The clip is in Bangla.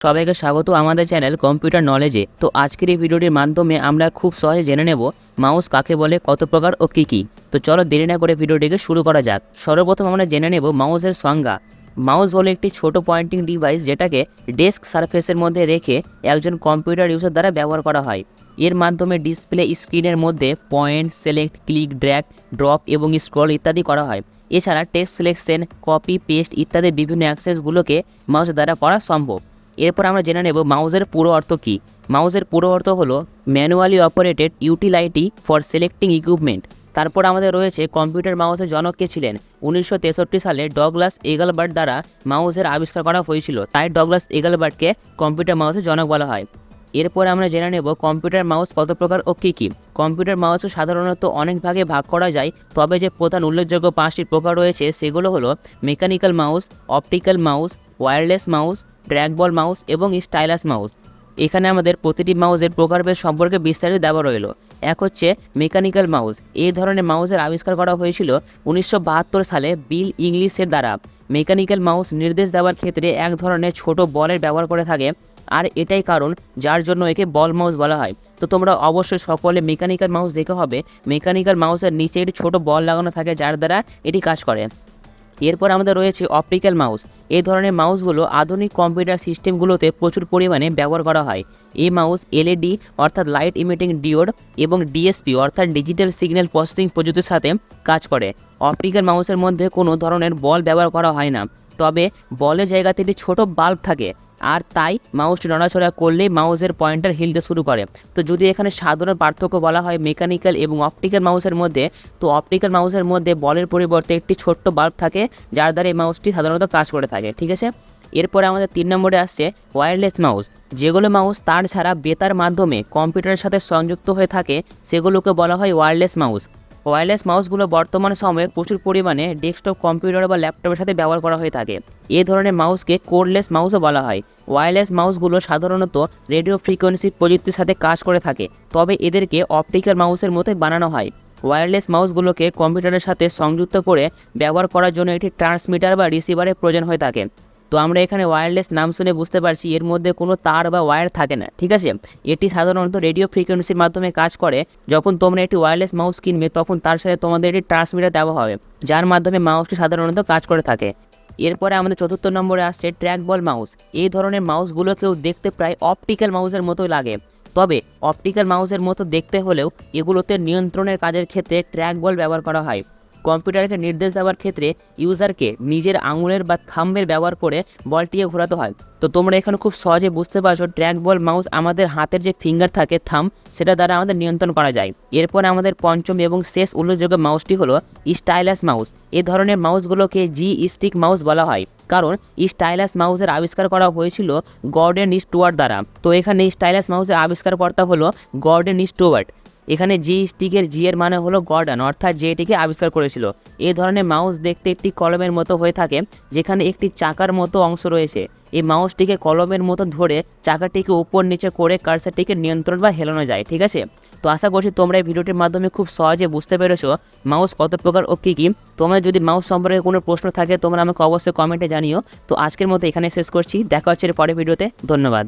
সবাইকে স্বাগত আমাদের চ্যানেল কম্পিউটার নলেজে। তো আজকের এই ভিডিওটির মাধ্যমে আমরা খুব সহজে জেনে নেব মাউস কাকে বলে, কত প্রকার ও কী কী। তো চলো দেরি না করে ভিডিওটিকে শুরু করা যাক। সর্বপ্রথম আমরা জেনে নেব মাউসের সংজ্ঞা। মাউস হলো একটি ছোট পয়েন্টিং ডিভাইস যেটাকে ডেস্ক সারফেসের মধ্যে রেখে একজন কম্পিউটার ইউজার দ্বারা ব্যবহার করা হয়। এর মাধ্যমে ডিসপ্লে স্ক্রিনের মধ্যে point, select, click, drag, drop এবং স্ক্রল ইত্যাদি করা হয়। এছাড়া টেক্সট সিলেকশন, কপি, পেস্ট ইত্যাদি বিভিন্ন অ্যাক্সেসগুলোকে মাউস দ্বারা করা সম্ভব। এরপর আমরা জেনে নেব মাউসের পুরো অর্থ কী। মাউসের পুরো অর্থ হলো manually operated utility for selecting equipment. তারপর আমাদের রয়েছে কম্পিউটার মাউসের জনক কে ছিলেন। 1963 সালে ডগলাস এগলবার্ট দ্বারা মাউসের আবিষ্কার করা হয়েছিল, তাই ডগলাস এগলবার্টকে কম্পিউটার মাউসের জনক বলা হয়। এরপর আমরা জেনে নেব কম্পিউটার মাউস কত প্রকার ও কী কী। কম্পিউটার মাউসও সাধারণত অনেক ভাগে ভাগ করা যায়, তবে যে প্রধান উল্লেখযোগ্য 5টি প্রকার রয়েছে সেগুলো হলো mechanical mouse, optical mouse, wireless mouse, trackball mouse এবং স্টাইলাস মাউস। এখানে আমাদের প্রতিটি মাউসের প্রকারভেদ সম্পর্কে বিস্তারিত দেওয়া রইল। এক হচ্ছে মেকানিক্যাল মাউস। এই ধরনের মাউসের আবিষ্কার করা হয়েছিল 1972 সালে বিল ইংলিশের দ্বারা। মেকানিক্যাল মাউস নির্দেশ দেওয়ার ক্ষেত্রে এক ধরনের ছোট বলের ব্যবহার করে থাকে, আর এটাই কারণ যার জন্য একে বল মাউস বলা হয়। তো তোমরা অবশ্যই সকলে মেকানিক্যাল মাউস দেখে হবে। মেকানিক্যাল মাউসের নিচে একটি ছোট বল লাগানো থাকে যার দ্বারা এটি কাজ করে। এরপর আমাদের রয়েছে অপটিক্যাল মাউস। এই ধরনের মাউসগুলো আধুনিক কম্পিউটার সিস্টেমগুলোতে প্রচুর পরিমাণে ব্যবহার করা হয়। এই মাউস এলইডি অর্থাৎ লাইট ইমিটিং ডিওড এবং ডিএসপি অর্থাৎ ডিজিটাল সিগন্যাল প্রসেসিং প্রযুক্তির সাথে কাজ করে। অপটিক্যাল মাউসের মধ্যে কোনো ধরনের বল ব্যবহার করা হয় না, তবে বলের জায়গাতে একটি ছোট বাল্ব থাকে, আর তাই মাউসটি নড়াচড়া করলেই মাউসের পয়েন্টার হিলতে শুরু করে। তো যদি এখানে সাধারণ পার্থক্য বলা হয় মেকানিক্যাল এবং অপটিক্যাল মাউসের মধ্যে, তো অপটিক্যাল মাউসের মধ্যে বলের পরিবর্তে একটি ছোট্ট বাল্ব থাকে যার দ্বারা এই মাউসটি সাধারণত কাজ করে থাকে। ঠিক আছে, এরপরে আমাদের 3 নম্বরে আসছে ওয়্যারলেস মাউস। যেগুলো মাউস তার ছাড়া বেতার মাধ্যমে কম্পিউটারের সাথে সংযুক্ত হয়ে থাকে সেগুলোকে বলা হয় ওয়্যারলেস মাউস। ওয়্যারলেস মাউসগুলো বর্তমান সময়ে প্রচুর পরিমাণে ডেস্কটপ কম্পিউটার বা ল্যাপটপের সাথে ব্যবহার করা হয়ে থাকে। এই ধরনের মাউসকে কোডলেস মাউসও বলা হয়। ওয়্যারলেস মাউসগুলো সাধারণত রেডিও ফ্রিকোয়েন্সি প্রযুক্তির সাথে কাজ করে থাকে, তবে এদেরকে অপটিক্যাল মাউসের মতোই বানানো হয়। ওয়্যারলেস মাউসগুলোকে কম্পিউটারের সাথে সংযুক্ত করে ব্যবহার করার জন্য একটি ট্রান্সমিটার বা রিসিভারের প্রয়োজন হয়ে থাকে। তো আমরা এখানে ওয়্যারলেস নাম শুনে বুঝতে পারছি এর মধ্যে কোনো তার বা ওয়্যার থাকে না। ঠিক আছে, এটি সাধারণত রেডিও ফ্রিকোয়েন্সির মাধ্যমে কাজ করে। যখন তোমরা একটি ওয়্যারলেস মাউস কিনবে তখন তার সাথে তোমাদের একটি ট্রান্সমিটার দেওয়া হবে, যার মাধ্যমে মাউসটি সাধারণত কাজ করে থাকে। এরপরে আমাদের 4র্থ নম্বরে আসছে ট্র্যাকবল মাউস। এই ধরনের মাউসগুলোকেও দেখতে প্রায় অপটিক্যাল মাউসের মতোই লাগে, তবে অপটিক্যাল মাউসের মতো দেখতে হলেও এগুলোতে নিয়ন্ত্রণের কাজের ক্ষেত্রে ট্র্যাকবল ব্যবহার করা হয়। কম্পিউটারকে নির্দেশ দেওয়ার ক্ষেত্রে ইউজারকে নিজের আঙুলের বা থাম্বের ব্যবহার করে বলটিকে ঘোরাতে হয়। তো তোমরা এখানে খুব সহজে বুঝতে পারছো ট্র্যাকবল মাউস আমাদের হাতের যে ফিঙ্গার থাকে থাম্ব, সেটা দ্বারা আমাদের নিয়ন্ত্রণ করা যায়। এরপরে আমাদের 5ম এবং শেষ উল্লেখযোগ্য মাউসটি হলো স্টাইলাস মাউস। এই ধরনের মাউসগুলোকে জি স্টিক মাউস বলা হয়, কারণ স্টাইলাস মাউসের আবিষ্কার করা হয়েছিল গর্ডন স্টুয়ার্ট দ্বারা। তো এখানে স্টাইলাস মাউসের আবিষ্কারকর্তা হলো গর্ডন স্টুয়ার্ট। এখানে জি স্টিকের জি এর মানে হলো গর্ডন, অর্থাৎ যে এটিকে আবিষ্কার করেছিল। এই ধরনের মাউস দেখতে একটি কলমের মতো হয়ে থাকে, যেখানে একটি চাকার মতো অংশ রয়েছে। এই মাউসটিকে কলমের মতো ধরে চাকাটিকে উপর নিচে করে কার্সারটিকে নিয়ন্ত্রণ বা হেলানো যায়। ঠিক আছে, তো আশা করছি তোমরা এই ভিডিওটির মাধ্যমে খুব সহজে বুঝতে পেরেছো মাউস কত প্রকার ও কী কী। তোমরা যদি মাউস সম্পর্কে কোনো প্রশ্ন থাকে তোমরা আমাকে অবশ্যই কমেন্টে জানিও। তো আজকের মতো এখানে শেষ করছি, দেখা হচ্ছে পরের ভিডিওতে। ধন্যবাদ।